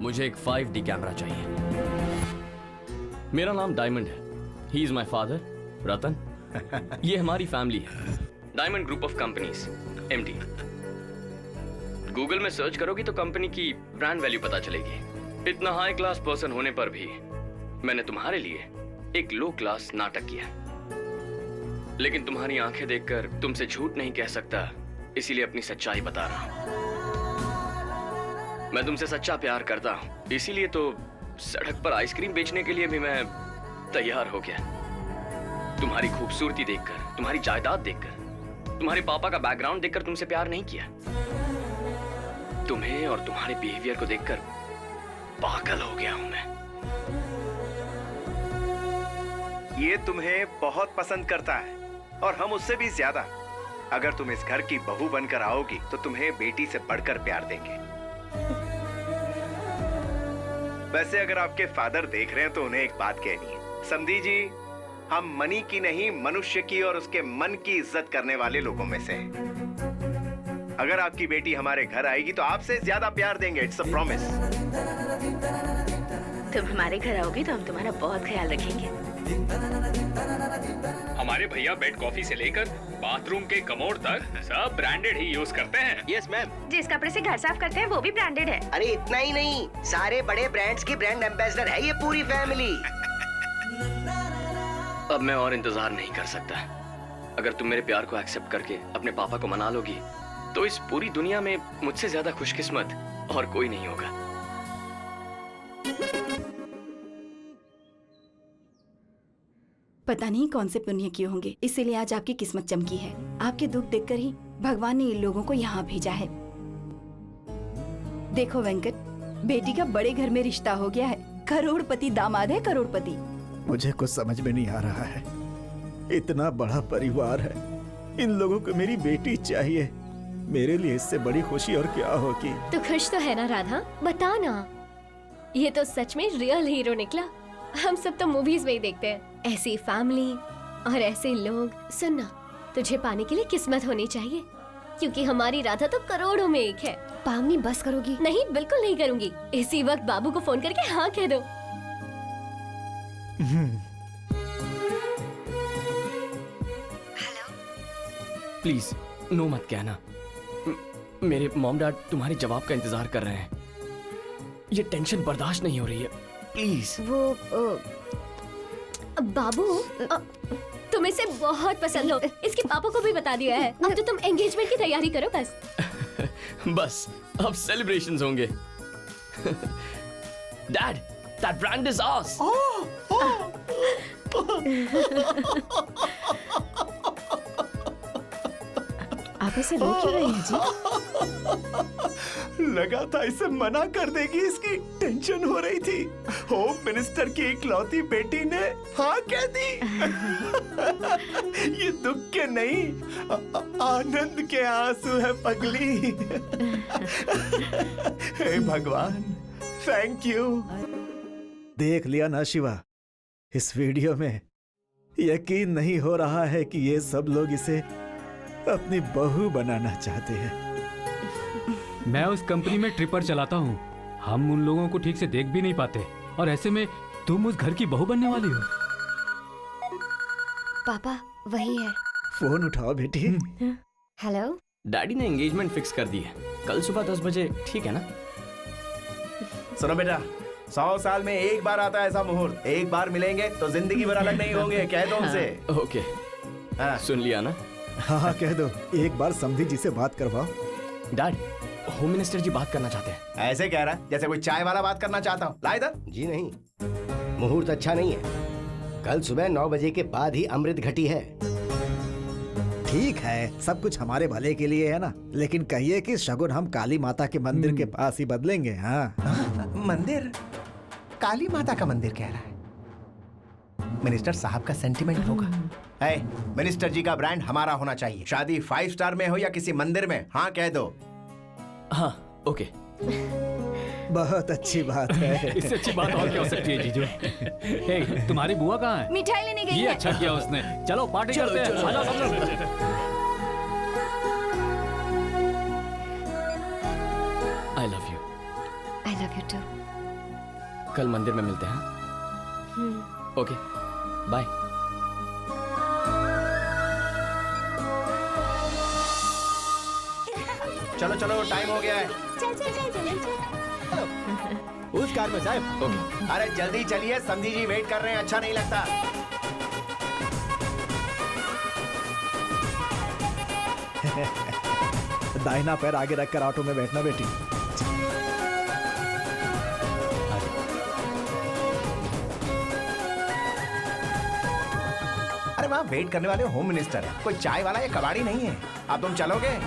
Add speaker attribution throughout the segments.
Speaker 1: मुझे एक 5D camera चाहिए। मेरा नाम डायमंड है। ही इज माई फादर रतन। ये हमारी फैमिली है, diamond group of companies, MD। Google में सर्च करोगी तो कंपनी की ब्रांड वैल्यू पता चलेगी। इतना हाई क्लास पर्सन होने पर भी मैंने तुम्हारे लिए एक लो क्लास नाटक किया, लेकिन तुम्हारी आंखें देखकर तुमसे झूठ नहीं कह सकता, इसीलिए अपनी सच्चाई बता रहा हूं। मैं तुमसे सच्चा प्यार करता हूं, इसीलिए तो सड़क पर आइसक्रीम बेचने के लिए भी मैं तैयार हो गया। तुम्हारी खूबसूरती देखकर, तुम्हारी जायदाद देखकर, तुम्हारे पापा का बैकग्राउंड देखकर तुमसे प्यार नहीं किया। तुम्हें और तुम्हारे बिहेवियर को देखकर पागल हो गया हूं मैं।
Speaker 2: ये तुम्हें बहुत पसंद करता है और हम उससे भी ज्यादा। अगर तुम इस घर की बहू बनकर आओगी तो तुम्हें बेटी से बढ़कर प्यार देंगे। वैसे अगर आपके फादर देख रहे हैं तो उन्हें एक बात कहनी है, समधी जी, हम मनी की नहीं मनुष्य की और उसके मन की इज्जत करने वाले लोगों में से हैं। अगर आपकी बेटी हमारे घर आएगी तो आपसे ज्यादा प्यार देंगे, इट्स अ प्रॉमिस।
Speaker 3: तुम हमारे घर आओगे तो हम तुम्हारा बहुत ख्याल रखेंगे।
Speaker 4: हमारे भैया बेड कॉफी से लेकर बाथरूम के कमोड तक सब ब्रांडेड ही यूज करते हैं।
Speaker 5: Yes ma'am.
Speaker 3: जिस कपड़े से घर साफ करते हैं वो भी ब्रांडेड है।
Speaker 5: अरे इतना ही नहीं, सारे बड़े ब्रांड्स की ब्रांड एम्बेसडर है ये पूरी फैमिली।
Speaker 1: अब मैं और इंतजार नहीं कर सकता। अगर तुम मेरे प्यार को एक्सेप्ट करके अपने पापा को मना लोगी तो इस पूरी दुनिया में मुझसे ज्यादा खुशकिस्मत और कोई नहीं होगा।
Speaker 6: पता नहीं कौन से पुण्य किए होंगे, इसीलिए आज आपकी किस्मत चमकी है। आपके दुख देखकर ही भगवान ने इन लोगों को यहाँ भेजा है। देखो वेंकट, बेटी का बड़े घर में रिश्ता हो गया है। करोड़पति दामाद है, करोड़पति।
Speaker 7: मुझे कुछ समझ में नहीं आ रहा है। इतना बड़ा परिवार है, इन लोगों को मेरी बेटी चाहिए। मेरे लिए इससे बड़ी खुशी और क्या होगी।
Speaker 8: तो खुश तो है ना राधा, बता ना। ये तो सच में रियल हीरो निकला। हम सब तो मूवीज में ही देखते हैं ऐसी फैमिली और ऐसे लोग। सुनना, तुझे पाने के लिए किस्मत होनी चाहिए, क्योंकि हमारी राधा तो करोड़ों में एक है। पावनी बस करोगी? नहीं, बिल्कुल नहीं करूंगी। इसी वक्त बाबू को फोन करके हाँ कह दो।
Speaker 1: प्लीज नो मत कहना। मेरे मॉम डैड तुम्हारे जवाब का इंतजार कर रहे हैं। ये टेंशन बर्दाश्त नहीं हो रही है, प्लीज।
Speaker 8: वो बाबू, तुम इसे बहुत पसंद हो, इसके पापा को भी बता दिया है। अब तो तुम एंगेजमेंट की तैयारी करो बस।
Speaker 1: बस अब सेलिब्रेशंस होंगे। Dad, that brand is ours.
Speaker 6: आप इसे रो क्यों रहे हैं जी?
Speaker 7: लगा था इसे मना कर देगी, इसकी टेंशन हो रही थी। होम मिनिस्टर की इकलौती बेटी ने हाँ कह दी। ये दुख के नहीं, आनंद के आंसू है पगली। हे भगवान, थैंक यू। देख लिया ना शिवा, इस वीडियो में यकीन नहीं हो रहा है कि ये सब लोग इसे अपनी बहू बनाना चाहते हैं।
Speaker 9: मैं उस कंपनी में ट्रिपर चलाता हूँ। हम उन लोगों को ठीक से देख भी नहीं पाते, और ऐसे में तुम उस घर की बहू बनने वाली हो।
Speaker 8: पापा वही है।
Speaker 7: फोन उठाओ बेटी।
Speaker 8: हेलो।
Speaker 1: डैडी ने एंगेजमेंट फिक्स कर दी है, कल सुबह 10 बजे, ठीक है ना?
Speaker 2: सुनो बेटा, 100 साल में एक बार आता है ऐसा मुहूर्त। एक बार मिलेंगे तो जिंदगी भर अलग नहीं होंगे, कह दो उनसे।
Speaker 1: ओके, सुन लिया ना?
Speaker 7: हाँ कह दो, एक बार समधी जी से बात करवाओ।
Speaker 1: डैड, होम मिनिस्टर जी बात करना चाहते हैं।
Speaker 2: ऐसे कह रहा है जैसे कोई चाय वाला बात करना चाहता हूँ। ला इधर।
Speaker 5: जी नहीं, मुहूर्त अच्छा नहीं है। कल सुबह 9 बजे के बाद ही अमृत घटी है।
Speaker 7: ठीक है, सब कुछ हमारे भले के लिए है ना, लेकिन कहिए कि शगुन हम काली माता के मंदिर के पास ही बदलेंगे। हाँ
Speaker 2: मंदिर? काली माता का मंदिर कह रहा है? मिनिस्टर साहब का सेंटिमेंट होगा। मिनिस्टर जी का ब्रांड हमारा होना चाहिए। शादी 5 स्टार में हो या किसी मंदिर में, हाँ कह दो।
Speaker 1: हाँ ओके।
Speaker 7: बहुत अच्छी बात है।
Speaker 9: इससे अच्छी बात और क्या हो सकती है जीजू? हे, तुम्हारी बुआ कहाँ है?
Speaker 6: मिठाई लेने गई
Speaker 9: ये
Speaker 6: है।
Speaker 9: अच्छा किया उसने। चलो पार्टी करते हैं। आ जाओ सब लोग।
Speaker 1: I love you.
Speaker 8: I love you too.
Speaker 1: कल मंदिर में मिलते हैं। Okay bye.
Speaker 2: चलो चलो टाइम हो गया है।
Speaker 5: उस कार में साहब।
Speaker 1: ओके
Speaker 2: अरे जल्दी चलिए, समधी जी वेट कर रहे हैं, अच्छा नहीं लगता।
Speaker 7: दाहिना पैर आगे रखकर ऑटो में बैठना बेटी।
Speaker 2: अरे वहाँ वेट करने वाले होम मिनिस्टर है, कोई चाय वाला या कबाड़ी नहीं है। अब तुम चलोगे?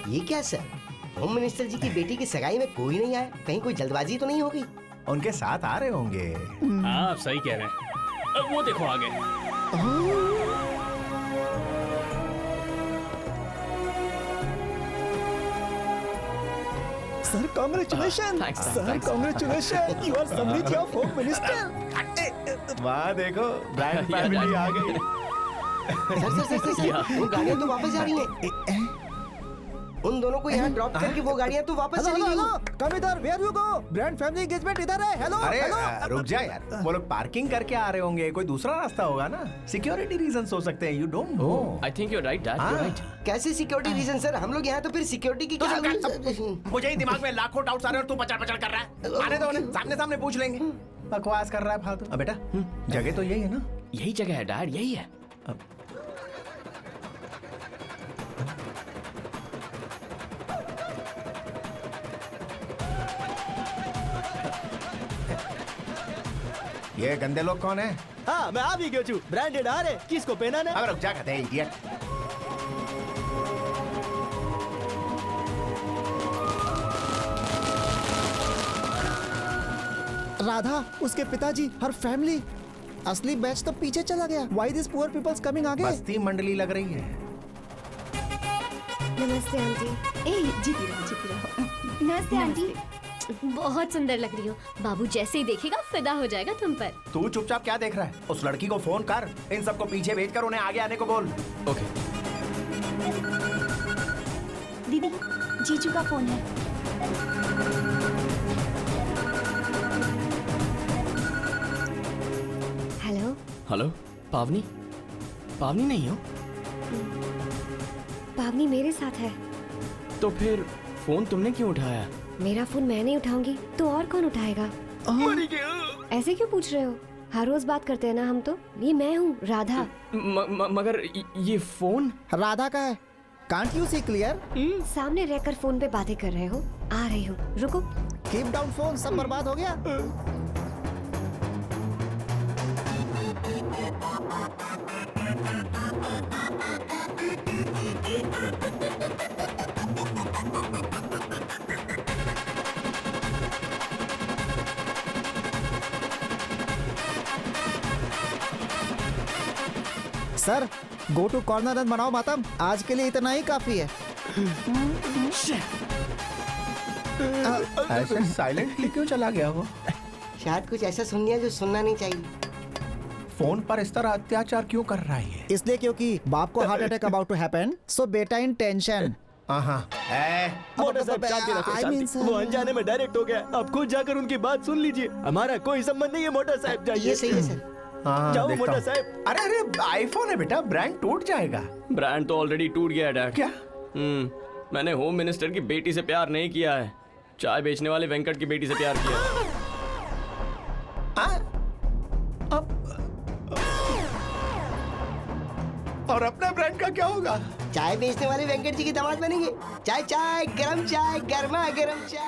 Speaker 5: ये क्या सर, होम मिनिस्टर जी की बेटी की सगाई में कोई नहीं आया? कहीं कोई जल्दबाजी तो नहीं हो गई?
Speaker 2: उनके साथ आ रहे होंगे।
Speaker 4: हाँ आप सही कह रहे हैं। अब वो देखो आगे।
Speaker 7: Sir congratulation.
Speaker 1: Thanks,
Speaker 7: sir
Speaker 1: thanks.
Speaker 7: Congratulation, you are Samriddhi of home minister.
Speaker 2: वाह देखो, ब्रांड फैमिली आ गई।
Speaker 5: सर वो गाड़ियाँ तो वापस जा रही हैं। उन दोनों को यहाँ ड्रॉप करके वो गाड़ियाँ तो वापस चली गई।
Speaker 7: कम इधर, where you go? Brand family engagement इधर है। हेलो
Speaker 2: अरे
Speaker 7: हेलो।
Speaker 2: रुक जा यार, वो लोग पार्किंग करके आ रहे होंगे, कोई दूसरा रास्ता होगा ना। सिक्योरिटी रीजन हो सकते हैं, you don't know.
Speaker 1: I think you right dad, you right.
Speaker 5: कैसे सिक्योरिटी रीजन सर? हम लोग यहाँ तो फिर सिक्योरिटी की क्या?
Speaker 2: मुझे ही दिमाग में लाखों डाउट्स आ रहे हैं और तू पचड़ पचड़ कर रहा है। आने दो उन्हें, सामने सामने पूछ लेंगे। बकवास कर रहा है फालतू। अब बेटा जगह तो यही है ना?
Speaker 1: यही जगह है डैड, यही है।
Speaker 2: ये गंदे लोग कौन है?
Speaker 7: हाँ मैं आ भी गया छू। ब्रांडेड आ रहे, किसको पहना ने?
Speaker 2: अब रुक जा, कहते हैं इडियट।
Speaker 7: राधा, उसके पिताजी, हर फैमिली। असली बैच तो पीछे चला गया। Why these poor people's coming आगे?
Speaker 2: बस्ती मंडली लग रही है।
Speaker 8: नमस्ते आंटी।
Speaker 6: ए जीती रहो। नमस्ते आंटी।
Speaker 8: बहुत सुंदर लग रही हो। बाबू जैसे ही देखेगा फिदा हो जाएगा तुम पर।
Speaker 2: तू चुपचाप क्या देख रहा है? उस लड़की को फोन कर, इन सबको पीछे भेजकर उन्हें आगे आने को बोल।
Speaker 1: ओके
Speaker 6: दीदी, जीजू का फोन है।
Speaker 8: हेलो।
Speaker 1: हेलो पावनी। पावनी नहीं हो
Speaker 8: पावनी मेरे साथ है।
Speaker 1: तो फिर फोन तुमने क्यों उठाया?
Speaker 8: मेरा फोन मैं नहीं उठाऊंगी तो और कौन उठाएगा? ऐसे क्यों पूछ रहे हो? हर रोज बात करते हैं ना हम तो। ये मैं हूँ राधा।
Speaker 1: मगर ये फोन
Speaker 7: राधा का है। Can't you see clear?
Speaker 8: सामने रहकर फोन पे बातें कर रहे हो। आ रही हूँ, रुको।
Speaker 7: कीप डाउन फोन, सब बर्बाद हो गया। Sir go to corner and बनाओ मातम। आज के लिए इतना ही काफी है।
Speaker 2: ऐसे साइलेंटली क्यों चला गया वो?
Speaker 5: शायद कुछ ऐसा सुन लिया जो सुनना नहीं चाहिए।
Speaker 2: फोन पर इस तरह अत्याचार क्यों कर रहा है?
Speaker 7: इसलिए क्योंकि बाप को heart attack about to happen, so बेटा इन टेंशन।
Speaker 5: वो अनजाने में डायरेक्ट हो गया। आप खुद जाकर उनकी बात सुन लीजिए। हमारा कोई संबंध नहीं है। मोटा साहब जाइए। ये सही है सर।
Speaker 2: जाओ मोटा साहब। अरे आईफोन है बेटा, ब्रांड टूट जाएगा।
Speaker 1: ब्रांड तो ऑलरेडी टूट गया है डैड।
Speaker 2: क्या?
Speaker 1: मैंने होम मिनिस्टर की बेटी से प्यार नहीं किया है, चाय बेचने वाले वेंकट की बेटी से प्यार किया।
Speaker 2: और अपना ब्रांड का क्या होगा?
Speaker 5: चाय बेचने वाले वेंकट जी की दामाद बनेंगे। चाय चाय गरम चाय, गर्मा गरम चाय।